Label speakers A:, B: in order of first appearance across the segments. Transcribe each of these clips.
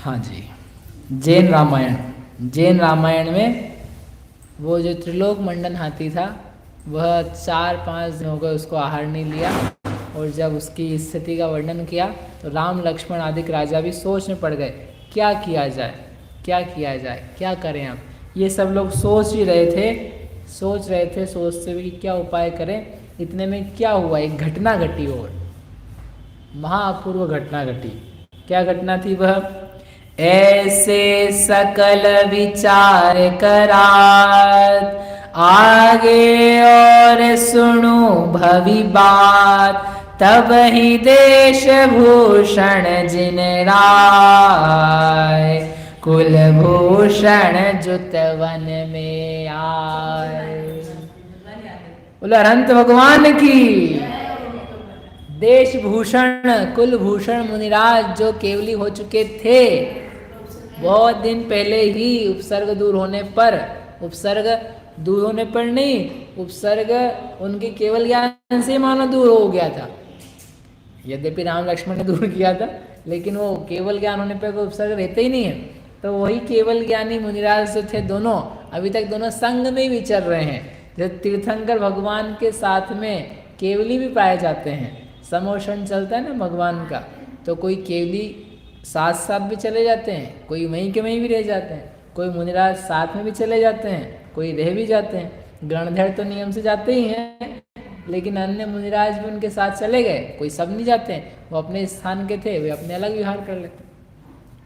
A: हाँ जी, जैन रामायण में वो जो त्रिलोक मंडन हाथी था वह 4-5 दिन हो गए उसको आहार नहीं लिया, और जब उसकी स्थिति का वर्णन किया तो राम लक्ष्मण आदि राजा भी सोच में पड़ गए क्या किया जाए, क्या किया जाए, क्या करें हम। ये सब लोग सोच रहे थे सोचते हुए कि क्या उपाय करें। इतने में क्या हुआ, एक घटना घटी और महाअपूर्व घटना घटी। क्या घटना थी वह? ऐसे सकल विचार करात आगे और सुनो भवि बात, तब ही देश भूषण जिन राय, कुलभूषण जुत वन में आए। बोला अनंत भगवान की। देश भूषण कुलभूषण मुनिराज जो केवली हो चुके थे, बहुत दिन पहले ही उपसर्ग दूर होने पर, उपसर्ग दूर होने पर नहीं, उपसर्ग उनके केवल ज्ञान से मानो दूर हो गया था। यद्यपि राम लक्ष्मण ने दूर किया था, लेकिन वो केवल ज्ञान होने पर कोई उपसर्ग रहते ही नहीं है। तो वही केवल ज्ञानी मुनिराज जो थे दोनों, अभी तक दोनों संग में ही विचर रहे हैं। जब तीर्थंकर भगवान के साथ में केवली भी पाए जाते हैं, समोषण चलता है ना भगवान का, तो कोई केवली साथ साथ भी चले जाते हैं, कोई वहीं के वहीं भी रह जाते हैं, कोई मुनिराज साथ में भी चले जाते हैं, कोई रह भी जाते हैं। गणधर तो नियम से जाते ही हैं, लेकिन अन्य मुनिराज भी उनके साथ चले गए, कोई सब नहीं जाते हैं। वो अपने स्थान के थे, वे अपने अलग विहार कर लेते,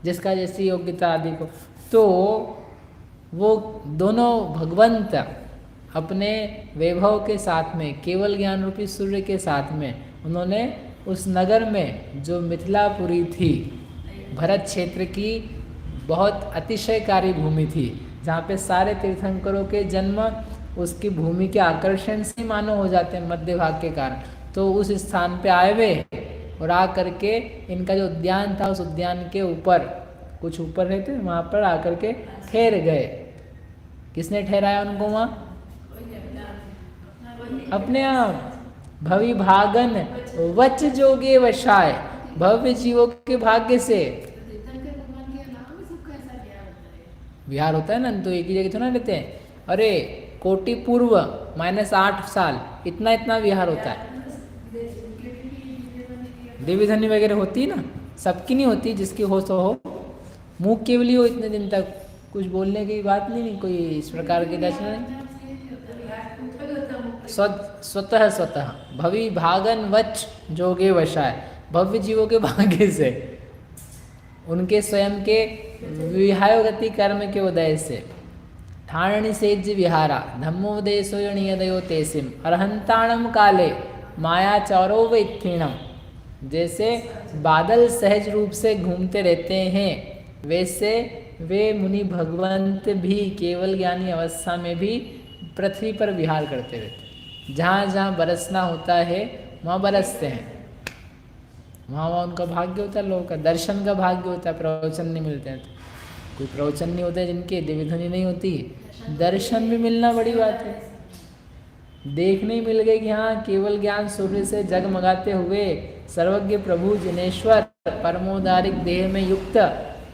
A: जिसका जैसी योग्यता आदि को। तो वो दोनों भगवंत अपने वैभव के साथ में, केवल ज्ञान रूपी सूर्य के साथ में, उन्होंने उस नगर में जो मिथिलापुरी थी, भरत क्षेत्र की बहुत अतिशयकारी भूमि थी, जहाँ पे सारे तीर्थंकरों के जन्म उसकी भूमि के आकर्षण से मानो हो जाते हैं मध्य भाग के कारण। तो उस स्थान पे आए वे और आ करके इनका जो उद्यान था, उस उद्यान के ऊपर कुछ ऊपर रहते, वहाँ पर आकर के ठहर गए। किसने ठहराया उनको वहाँ? अपने आप। भवि भागन वच जोगे वशाय, भव्य जीवों के भाग्य से विहार होता है ना, तो एक ही जगह थोड़ा रहते हैं। अरे कोटि पूर्व -8 साल इतना इतना विहार होता है। देवी धनी वगैरह होती है ना, सबकी नहीं होती, जिसकी हो तो हो। मुँह केवली हो इतने दिन तक, कुछ बोलने की बात नहीं, कोई इस प्रकार की दर्शन नहीं। स्वतः भवि भागन वच जोगे वशाय, भव्य जीवों के भाग्य से, उनके स्वयं के विहायोगति कर्म के उदय से। ठाणी सेज विहारा धम्मोदय सोयणीयदयो तेसिम अर्हंताणम काले माया चौरव इत्थीणम। जैसे बादल सहज रूप से घूमते रहते हैं, वैसे वे मुनि भगवंत भी केवल ज्ञानी अवस्था में भी पृथ्वी पर विहार करते रहते हैं। जहाँ जहाँ बरसना होता है वहाँ बरसते हैं, वहाँ वहाँ उनका भाग्य होता है। लोगों का दर्शन का भाग्य होता है, प्रवचन नहीं मिलते हैं तो। कोई प्रवचन नहीं होते जिनके, दिव्य ध्वनि नहीं होती, दर्शन भी मिलना बड़ी बात है। देखने ही मिल गए कि हाँ केवल ज्ञान सूर्य से जगमगाते हुए सर्वज्ञ प्रभु जिनेश्वर परमोदारिक देह में युक्त,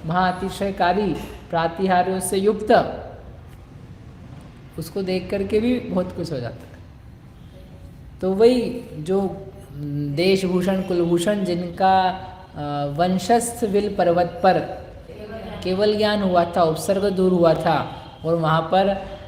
A: महाअतिशयकारी प्रातिहार्यों से युक्त, उसको देख करके भी बहुत कुछ हो जाता है। तो वही जो देशभूषण कुलभूषण जिनका वंशस्थ विल पर्वत पर केवल ज्ञान हुआ था, उपसर्ग दूर हुआ था, और वहाँ पर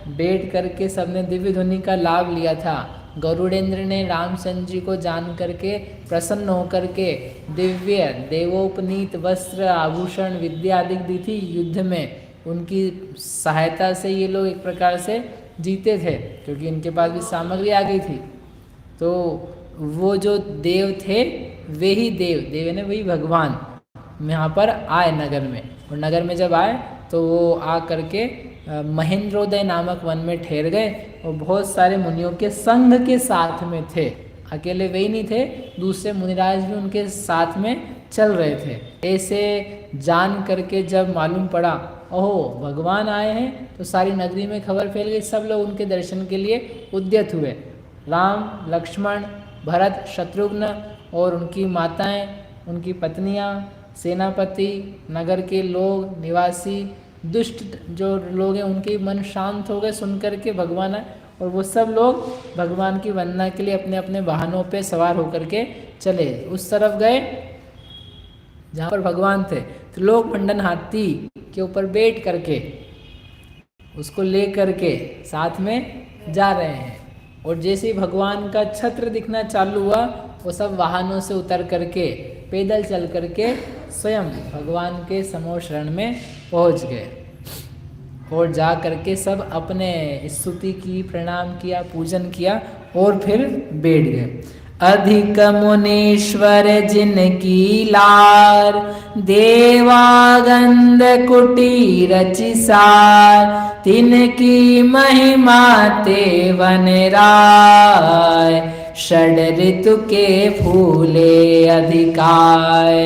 A: बैठ करके सबने दिव्य ध्वनि का लाभ लिया था। गरुड़ेंद्र ने रामचंद्र जी को जान करके प्रसन्न होकर के दिव्य देवोपनीत वस्त्र आभूषण विद्या आदि दी थी। युद्ध में उनकी सहायता से ये लोग एक प्रकार से जीते थे, क्योंकि इनके पास भी सामग्री आ गई थी। तो वो जो देव थे वे ही देव ने वही भगवान यहाँ पर आए नगर में, और नगर में जब आए तो वो आ करके महेंद्रोदय नामक वन में ठहर गए, और बहुत सारे मुनियों के संघ के साथ में थे। अकेले वे ही नहीं थे, दूसरे मुनिराज भी उनके साथ में चल रहे थे। ऐसे जान करके जब मालूम पड़ा ओहो भगवान आए हैं, तो सारी नगरी में खबर फैल गई। सब लोग उनके दर्शन के लिए उद्यत हुए। राम लक्ष्मण भरत शत्रुघ्न और उनकी माताएं, उनकी पत्नियां सेनापति, नगर के लोग, निवासी, दुष्ट जो लोग हैं उनके मन शांत हो गए सुन करके भगवान आए, और वो सब लोग भगवान की वंदना के लिए अपने अपने वाहनों पे सवार होकर के चले उस तरफ गए जहाँ पर भगवान थे। तो लोग मंडन हाथी के ऊपर बैठ करके उसको ले करके साथ में जा रहे हैं, और जैसे ही भगवान का छत्र दिखना चालू हुआ वो सब वाहनों से उतर करके पैदल चल करके स्वयं भगवान के समो शरण में पहुंच गए, और जा करके सब अपने स्तुति की, प्रणाम किया, पूजन किया और फिर बैठ गए। अधिक मुनीश्वर जिनकी लार, देवागंध कुटीर चिसार, तिनकी महिमा ते वन राय, षड ऋतु के फूले अधिकाय।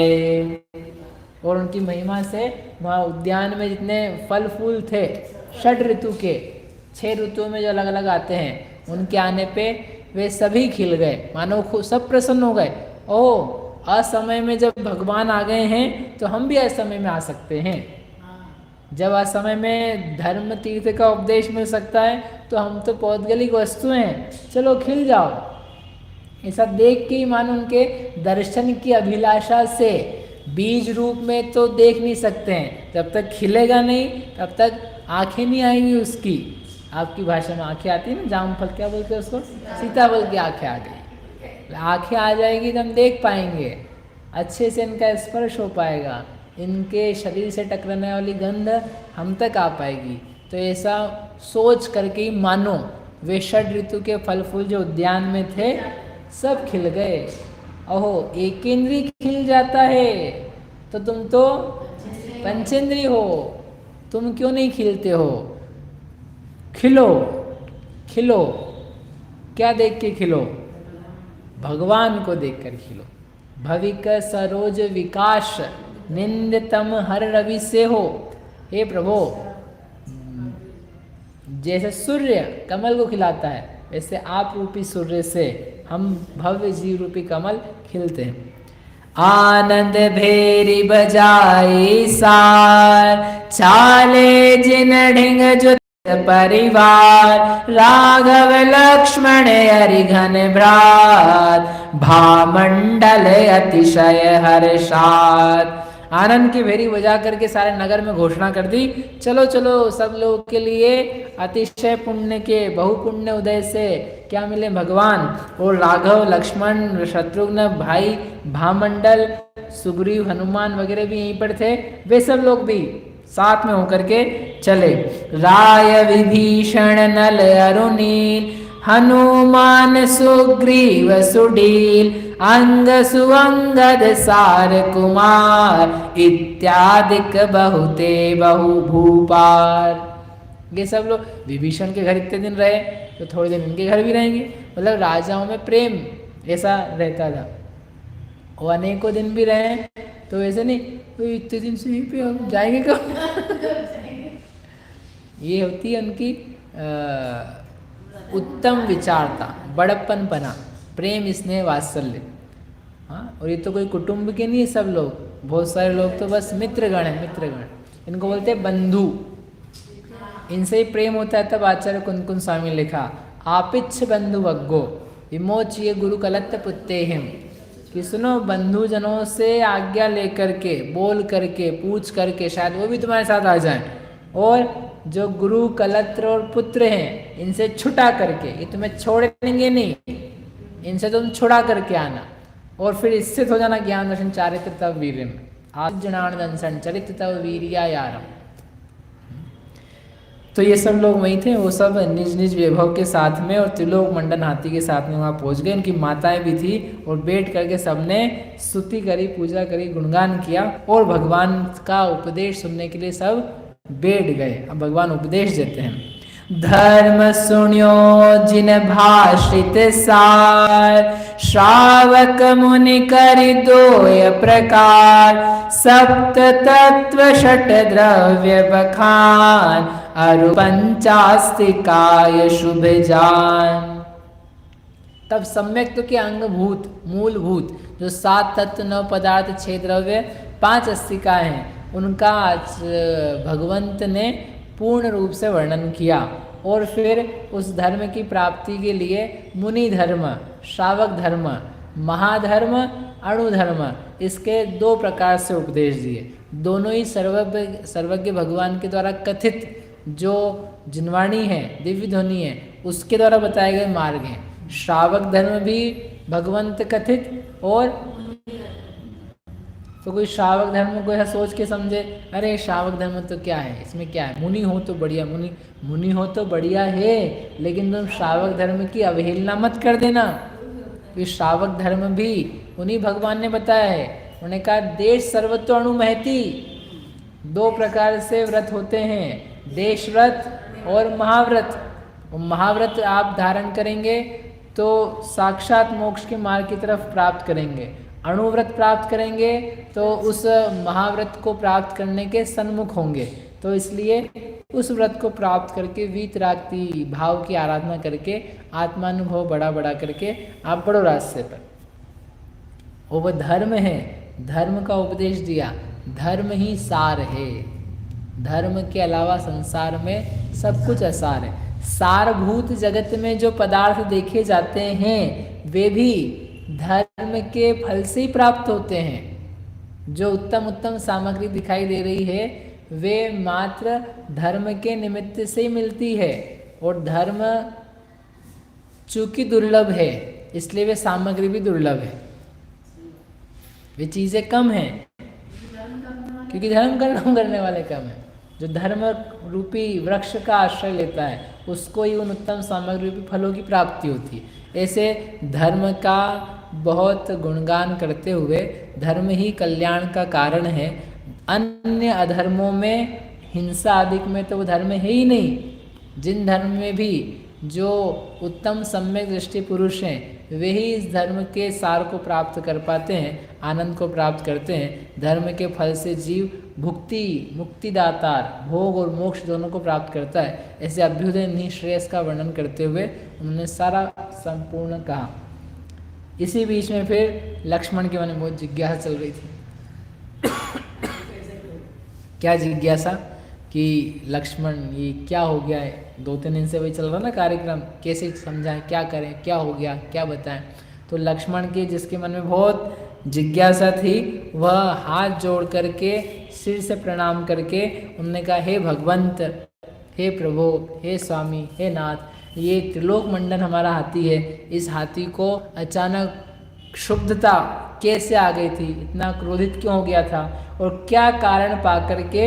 A: और उनकी महिमा से वहाँ उद्यान में जितने फल फूल थे षड ऋतु के, 6 ऋतुओं में जो अलग अलग आते हैं, उनके आने पे वे सभी खिल गए, मानो सब प्रसन्न हो गए। ओह, असमय में जब भगवान आ गए हैं तो हम भी असमय में आ सकते हैं। जब असमय में धर्म तीर्थ का उपदेश मिल सकता है तो हम तो पौद्गलिक वस्तुएं हैं, चलो खिल जाओ। ऐसा देख के ही मानो उनके दर्शन की अभिलाषा से बीज रूप में तो देख नहीं सकते हैं, जब तक खिलेगा नहीं तब तक आंखें नहीं आएंगी उसकी। आपकी भाषा में आंखें आती है ना, जामफल क्या बोलते हैं उसको, सीताफल की आंखें आ गई। आंखें आ जाएगी तो हम देख पाएंगे, अच्छे से इनका स्पर्श हो पाएगा, इनके शरीर से टकराने वाली गंध हम तक आ पाएगी। तो ऐसा सोच करके ही मानो वे षड ऋतु के फल फूल जो उद्यान में थे सब खिल गए। अहो, एकेंद्री खिल जाता है तो तुम तो पंचेंद्री हो, तुम क्यों नहीं खिलते हो? खिलो, खिलो। क्या देख के खिलो? भगवान को देखकर खिलो। भविक सरोज विकास निंदतम हर रवि से हो। हे प्रभु, जैसे सूर्य कमल को खिलाता है वैसे आप रूपी सूर्य से हम भव्य जीव रूपी कमल खिलते हैं। आनंद भेरी बजाई सार, चाले जिन ढिंग जो परिवार, राघव लक्ष्मण हरि घन भ्रात, भामंडल अतिशय हर्षात। आनंद की भेरी बजा करके सारे नगर में घोषणा कर दी, चलो चलो सब लोगों के लिए अतिशय पुण्य के बहुपुण्य उदय से क्या मिले? भगवान। और राघव, लक्ष्मण, शत्रुघ्न भाई, भामंडल, सुग्रीव, हनुमान वगैरह भी यहीं पर थे, वे सब लोग भी साथ में होकर के चले। राय विभीषण नल अरुणील, हनुमान सुग्रीव सुडील, अंग सुअंगद सार कुमार, इत्यादिक बहुते बहु भूपार। ये सब लोग विभीषण के घर इतने दिन रहे तो थोड़े दिन इनके घर भी रहेंगे। मतलब राजाओं में प्रेम ऐसा रहता था, और अनेकों दिन भी रहे तो ऐसे नहीं तो इतने दिन से यहीं पे हम जाएंगे कब? ये होती है उनकी उत्तम विचारता, बड़प्पन पना, प्रेम, स्नेह, वात्सल्य। हाँ, और ये तो कोई कुटुंब के नहीं है सब लोग, बहुत सारे लोग तो बस मित्रगण हैं, मित्रगण। इनको बोलते हैं बंधु, इनसे ही प्रेम होता है। तब आचार्य कुंकुन स्वामी लिखा, आपिच्छ बंधु वग्गो विमोचिए गुरु कलत्त पुत्ते हिम, कि सुनो बंधु जनों से आज्ञा लेकर के, बोल करके, पूछ करके, शायद वो भी तुम्हारे साथ आ जाएं, और जो गुरु कलत्र और पुत्र हैं इनसे छुटा करके, ये तुम्हें छोड़ेंगे नहीं, इनसे तुम छुड़ा करके आना, और फिर स्थित हो जाना ज्ञान दर्शन चारित्र तव वीर्यम, आजनानंदन संचरित तव वीर्या यारम। तो ये सब लोग वहीं थे, वो सब निज निज वैभव के साथ में और त्रिलोक मंडन हाथी के साथ में वहाँ पहुँच गए। उनकी माताएं भी थी, और बैठ करके सबने स्तुति करी, पूजा करी, गुणगान किया, और भगवान का उपदेश सुनने के लिए सब बैठ गए। अब भगवान उपदेश देते हैं। धर्म सुन्यो जिन भाषित सार, श्रावक मुनि करि दोय प्रकार, सप्त तत्व षट द्रव्य बखान, अरु पंचास्तिकाय शुभ जान। तब सम्यक तो के अंगभूत, मूलभूत, जो 7 तत्व, 9 पदार्थ, 6 द्रव्य 5 अस्तिकाएँ हैं, उनका आज भगवंत ने पूर्ण रूप से वर्णन किया। और फिर उस धर्म की प्राप्ति के लिए मुनि धर्म, श्रावक धर्म, महाधर्म, अणुधर्म, इसके 2 प्रकार से उपदेश दिए। दोनों ही सर्वज्ञ भगवान के द्वारा कथित जो जिनवाणी है, दिव्य ध्वनि है, उसके द्वारा बताए गए मार्ग हैं। श्रावक धर्म भी भगवंत कथित, और तो कोई श्रावक धर्म को ऐसा सोच के समझे, अरे श्रावक धर्म तो क्या है, इसमें क्या है, मुनि हो तो बढ़िया, मुनि हो तो बढ़िया है, लेकिन तुम श्रावक धर्म की अवहेलना मत कर देना। तो श्रावक धर्म भी उन्हीं भगवान ने बताया है। उन्होंने कहा देश सर्वतो अणुमहति, 2 प्रकार से व्रत होते हैं, देश व्रत और महाव्रत। महाव्रत आप धारण करेंगे तो साक्षात मोक्ष के मार्ग की तरफ प्राप्त करेंगे, अणुव्रत प्राप्त करेंगे तो उस महाव्रत को प्राप्त करने के सन्मुख होंगे। तो इसलिए उस व्रत को प्राप्त करके वीतरागति भाव की आराधना करके आत्मानुभव बड़ा करके आप बढ़ो रास्ते पर। और वह धर्म है, धर्म का उपदेश दिया। धर्म ही सार है, धर्म के अलावा संसार में सब कुछ असार है। सारभूत जगत में जो पदार्थ देखे जाते हैं वे भी धर्म के फल से ही प्राप्त होते हैं। जो उत्तम सामग्री दिखाई दे रही है वे मात्र धर्म के निमित्त से ही मिलती है, और धर्म चूंकि दुर्लभ है इसलिए वे सामग्री भी दुर्लभ है, वे चीज़ें कम हैं क्योंकि धर्म करने वाले कम हैं। जो धर्म रूपी वृक्ष का आश्रय लेता है उसको ही उन उत्तम सामग्री रूपी फलों की प्राप्ति होती है। ऐसे धर्म का बहुत गुणगान करते हुए धर्म ही कल्याण का कारण है। अन्य अधर्मों में, हिंसा आदि में तो वो धर्म है ही नहीं। जिन धर्म में भी जो उत्तम सम्यक दृष्टि पुरुष हैं वे ही इस धर्म के सार को प्राप्त कर पाते हैं, आनंद को प्राप्त करते हैं। धर्म के फल से जीव मुक्तिदातार भोग और मोक्ष दोनों को प्राप्त करता है। ऐसे अभ्युदय निःश्रेयस का वर्णन करते हुए उन्होंने सारा संपूर्ण कहा। इसी बीच में फिर लक्ष्मण के मन में बहुत जिज्ञासा चल रही थी। क्या जिज्ञासा कि लक्ष्मण ये क्या हो गया है, 2-3 दिन से वही चल रहा ना कार्यक्रम, कैसे समझाएं, क्या करें, क्या हो गया, क्या बताएं। तो लक्ष्मण के जिसके मन में बहुत जिज्ञासा थी वह हाथ जोड़ करके सिर से प्रणाम करके उन्होंने कहा, हे भगवंत, हे प्रभु, हे स्वामी, हे नाथ, ये त्रिलोक मंडन हमारा हाथी है, इस हाथी को अचानक क्षुब्धता कैसे आ गई थी, इतना क्रोधित क्यों हो गया था और क्या कारण पाकर के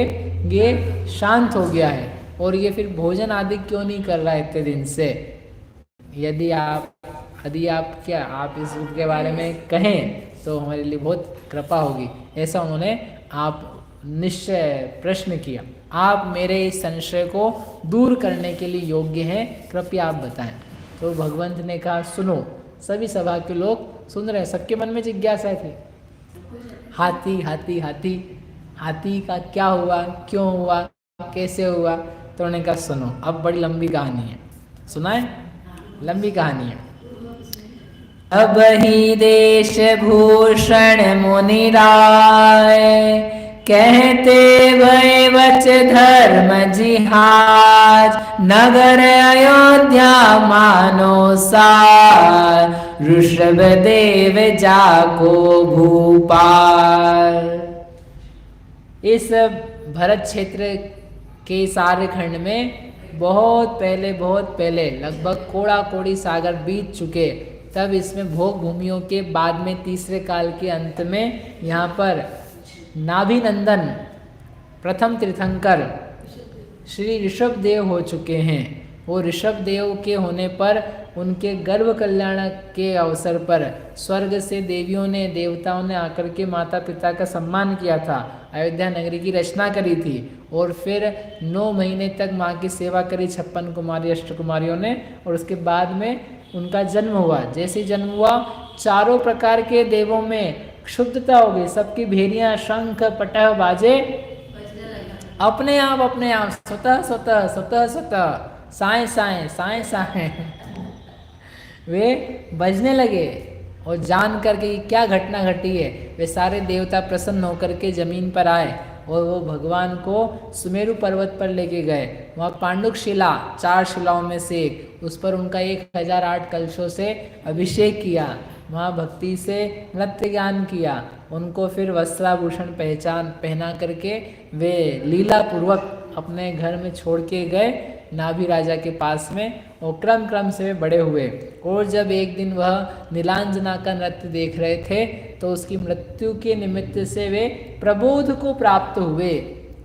A: ये शांत हो गया है, और ये फिर भोजन आदि क्यों नहीं कर रहा है इतने दिन से। यदि आप इस के बारे में कहें तो हमारे लिए बहुत कृपा होगी। ऐसा उन्होंने आप निश्चय प्रश्न किया। आप मेरे इस संशय को दूर करने के लिए योग्य हैं, कृपया आप बताएं। तो भगवंत ने कहा, सुनो। सभी सभा के लोग सुन रहे, सबके मन में जिज्ञासा थी। हाथी हाथी हाथी हाथी का क्या हुआ, क्यों हुआ, कैसे हुआ। तो उन्होंने कहा, सुनो, अब बड़ी लंबी कहानी है, सुनाए, लंबी कहानी है। अब ही देश भूषण मुनिराय, कहते भय वच धर्म जिहाज, नगर अयोध्या मानो सार, ऋषभ देव जाको भूपाल। इस भरत क्षेत्र के सारे खंड में बहुत पहले लगभग कोड़ा कोड़ी सागर बीत चुके, तब इसमें भोग भूमियों के बाद में तीसरे काल के अंत में यहाँ पर नाभिनंदन प्रथम तीर्थंकर श्री ऋषभ देव हो चुके हैं। वो ऋषभ देव के होने पर उनके गर्भ कल्याण के अवसर पर स्वर्ग से देवियों ने, देवताओं ने आकर के माता पिता का सम्मान किया था, अयोध्या नगरी की रचना करी थी, और फिर 9 महीने तक माँ की सेवा करी 56 कुमारी अष्टकुमारियों ने, और उसके बाद में उनका जन्म हुआ। जैसे जन्म हुआ चारों प्रकार के देवों में क्षुब्धता हो गई, सबकी भेरियां शंख पटह बाजे अपने आप स्वतः साएं वे बजने लगे। और जान करके क्या घटना घटी है, वे सारे देवता प्रसन्न होकर के जमीन पर आए और वो भगवान को सुमेरु पर्वत पर लेके गए। वहाँ पांडुक शिला 4 शिलाओं में से एक, उस पर उनका 1008 कलशों से अभिषेक किया। वहाँ भक्ति से नृत्य ज्ञान किया। उनको फिर वस्त्राभूषण पहना करके वे लीला पूर्वक अपने घर में छोड़ के गए नाभि राजा के पास में, और क्रम क्रम से वे बड़े हुए। और जब एक दिन वह नीलांजना का नृत्य देख रहे थे तो उसकी मृत्यु के निमित्त से वे प्रबोध को प्राप्त हुए।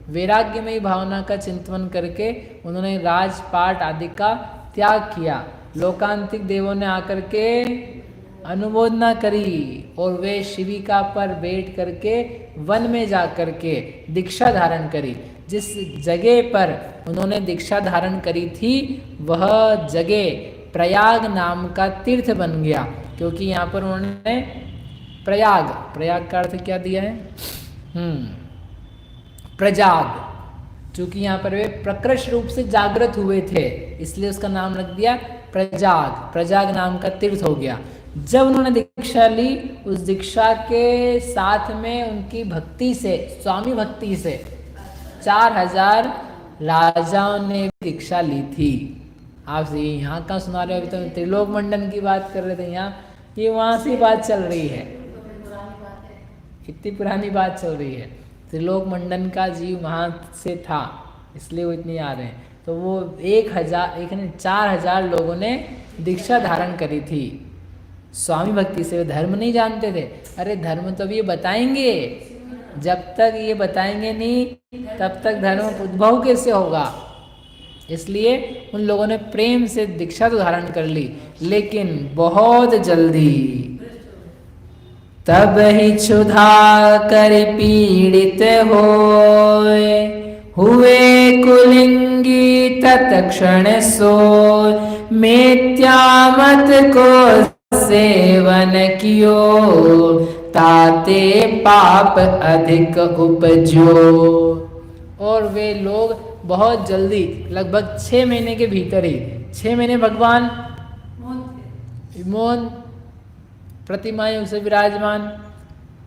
A: वैराग्यमयी भावना का चिंतन करके उन्होंने राजपाट आदि का त्याग किया। लोकांतिक देवों ने आकर के अनुमोदना करी और वे शिविका पर बैठ करके वन में जा करके दीक्षा धारण करी। जिस जगह पर उन्होंने दीक्षा धारण करी थी वह जगह प्रयाग नाम का तीर्थ बन गया, क्योंकि यहाँ पर उन्होंने प्रयाग का अर्थ क्या दिया है, प्रजाग, चूंकि यहाँ पर वे प्रकृष्ट रूप से जागृत हुए थे इसलिए उसका नाम रख दिया प्रजाग नाम का तीर्थ हो गया। जब उन्होंने दीक्षा ली, उस दीक्षा के साथ में उनकी भक्ति से, स्वामी भक्ति से 4000 राजाओं ने दीक्षा ली थी। आप यहाँ का सुना रहे हो, अभी तो त्रिलोक मंडन की बात कर रहे थे, यहाँ ये वहाँ से बात चल रही है, इतनी पुरानी बात चल रही है। त्रिलोक मंडन का जीव वहाँ से था इसलिए वो इतनी आ रहे हैं। तो वो 4000 लोगों ने दीक्षा धारण करी थी स्वामी भक्ति से। वे धर्म नहीं जानते थे। अरे धर्म तो ये बताएंगे, जब तक ये बताएंगे नहीं तब तक धर्म उद्भव कैसे होगा। इसलिए उन लोगों ने प्रेम से दीक्षा तो धारण कर ली, लेकिन बहुत जल्दी तब ही क्षुधा कर पीड़ित हुए कुलिंगी तत्क्षण सोय, मिथ्यामत को सेवन कियो, ताते पाप अधिक उपजो। और वे लोग बहुत जल्दी, लगभग 6 महीने के भीतर ही, 6 महीने भगवान मौन प्रतिमाएं उसे विराजमान,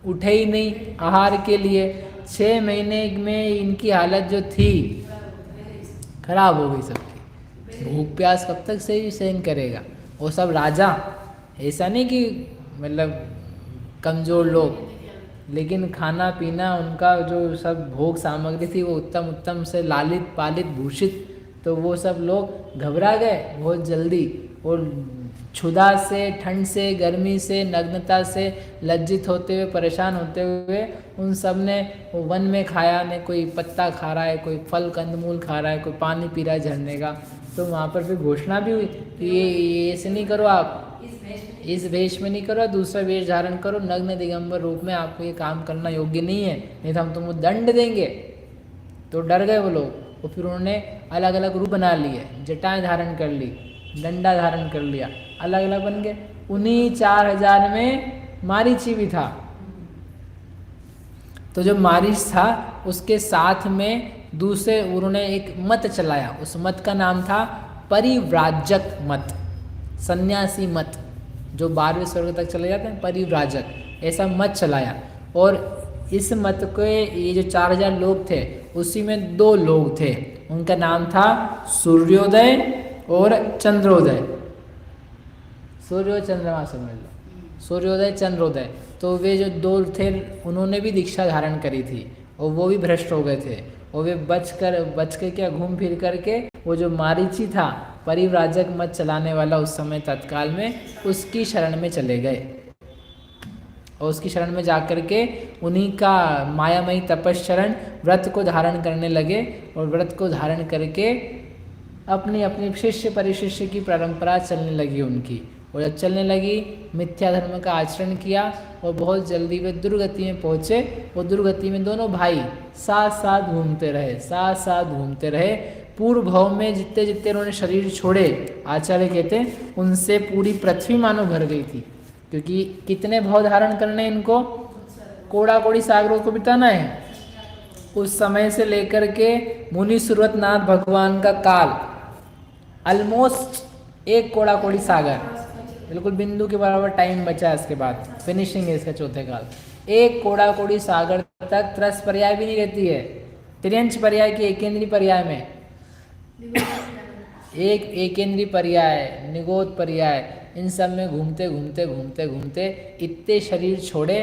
A: उठे ही नहीं आहार के लिए। 6 महीने में इनकी हालत जो थी खराब हो गई सबकी। भूख प्यास कब तक से ही सहन करेगा। वो सब राजा, ऐसा नहीं कि मतलब कमज़ोर लोग, लेकिन खाना पीना उनका जो सब भोग सामग्री थी वो उत्तम से लालित पालित भूषित, तो वो सब लोग घबरा गए बहुत जल्दी। और क्षुधा से, ठंड से, गर्मी से, नग्नता से लज्जित होते हुए, परेशान होते हुए उन सब ने वन में खाया, ने कोई पत्ता खा रहा है, कोई फल कंदमूल खा रहा है, कोई पानी पी रहा है झरने का। तो वहाँ पर फिर घोषणा भी हुई कि ये ऐसे नहीं करो, आप इस वेश में नहीं करो, दूसरा वेश धारण करो, नग्न दिगंबर रूप में आपको ये काम करना योग्य नहीं है, नहीं तो हम तुमको दंड देंगे। तो डर गए वो लोग। और फिर उन्होंने अलग अलग रूप बना लिए, जटाएं धारण कर ली, डंडा धारण कर लिया, अलग अलग बन गए। उन्हीं 4000 में मारीची भी था। तो जो मारीच था उसके साथ में दूसरे उन्होंने एक मत चलाया। उस मत का नाम था परिव्राजक मत, सन्यासी मत, जो 12वें स्वर्ग तक चले जाते हैं, परिव्राजक, ऐसा मत चलाया। और इस मत के ये जो 4000 लोग थे उसी में 2 लोग थे, उनका नाम था सूर्योदय और चंद्रोदय। सूर्य चंद्रमा समझ लो, सूर्योदय चंद्रोदय। तो वे जो 2 थे उन्होंने भी दीक्षा धारण करी थी और वो भी भ्रष्ट हो गए थे। और वे बच के क्या घूम फिर करके वो जो मारीची था परिव्राजक मत चलाने वाला उस समय तत्काल में, उसकी शरण में चले गए। और उसकी शरण में जाकर के उन्हीं का मायामयी तपश्चरण व्रत को धारण करने लगे। और व्रत को धारण करके अपनी अपनी शिष्य परिशिष्य की परंपरा चलने लगी उनकी। और जब चलने लगी, मिथ्या धर्म का आचरण किया और बहुत जल्दी वे दुर्गति में पहुँचे। और दुर्गति में दोनों भाई साथ साथ घूमते रहे। पूर्व भाव में जितने जितने उन्होंने शरीर छोड़े, आचार्य कहते हैं, उनसे पूरी पृथ्वी मानो भर गई थी। क्योंकि कितने भाव धारण करने इनको, कोड़ा कोड़ी सागरों को बिताना है। उस समय से लेकर के मुनि सूरतनाथ भगवान का काल ऑलमोस्ट 1 कोड़ा कोड़ी सागर, बिल्कुल बिंदु के बराबर टाइम बचा है, इसके बाद फिनिशिंग है इसका चौथे काल। एक कोड़ा कोड़ी सागर तक त्रस पर्याय भी नहीं रहती है। त्रियंश पर्याय की एकेंद्रीय पर्याय में एक एकेंद्रीय पर्याय, निगोद पर्याय, इन सब में घूमते घूमते घूमते घूमते इतने शरीर छोड़े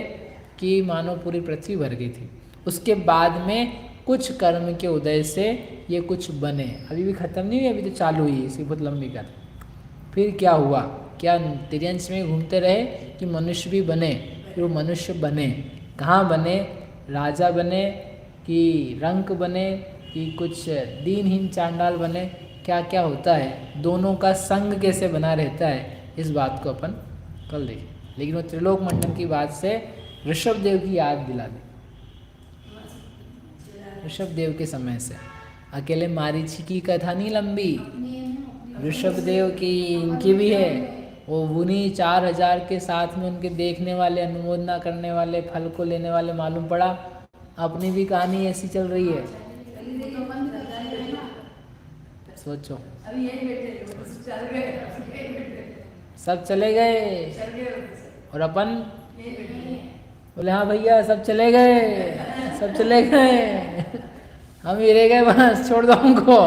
A: कि मानो पूरी पृथ्वी भर गई थी। उसके बाद में कुछ कर्म के उदय से ये कुछ बने, अभी भी खत्म नहीं हुई, अभी तो चालू हुई, इसकी बहुत लंबी कथा। फिर क्या हुआ, क्या त्रियंश में घूमते रहे कि मनुष्य भी बने, फिर वो मनुष्य बने, कहाँ बने, राजा बने कि रंक बने कि कुछ दीनहीन चांडाल बने, क्या क्या होता है, दोनों का संग कैसे बना रहता है, इस बात को अपन कल देखें। लेकिन वो त्रिलोक मंडन की बात से ऋषभ देव की याद दिला दी। ऋषभ देव के समय से अकेले मारीची की कथा नहीं लंबी, ऋषभ देव की इनकी भी है। वो उन्हीं 4000 के साथ में उनके देखने वाले, अनुमोदना करने वाले, फल को लेने वाले मालूम पड़ा। अपनी भी कहानी ऐसी चल रही है, सोचो। सब चले गए और अपन बोले हाँ भैया सब चले गए, सब चले गए, हम ही रह गए, बस छोड़ दो हमको।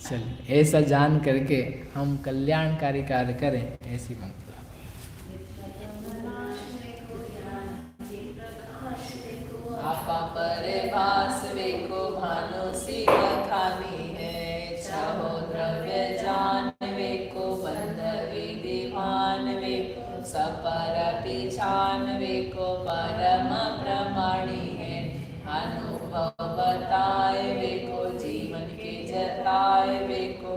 A: चलिए ऐसा जान करके हम कल्याणकारी कार्य करें, ऐसी बात। आपा परे भास वेको भानु सी खानी है, चाहो द्रव्य जान वेको बंध विधि भान वेको, सपर पिछान वेको परम प्रमाणी है, अनुभव बताए वेको जीवन के जताए वेको,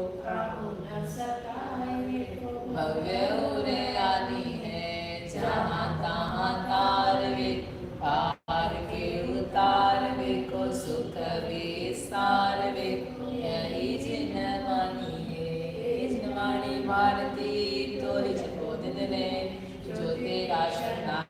A: भव्य उरे आनी है, जहाँ तहाँ तार वेको, पार के उतार वेको, सुख विस्तार वेको, यही जिनवाणी है, जिनवाणी भारती तो ही बोधिन ने, जो तेरा शरणा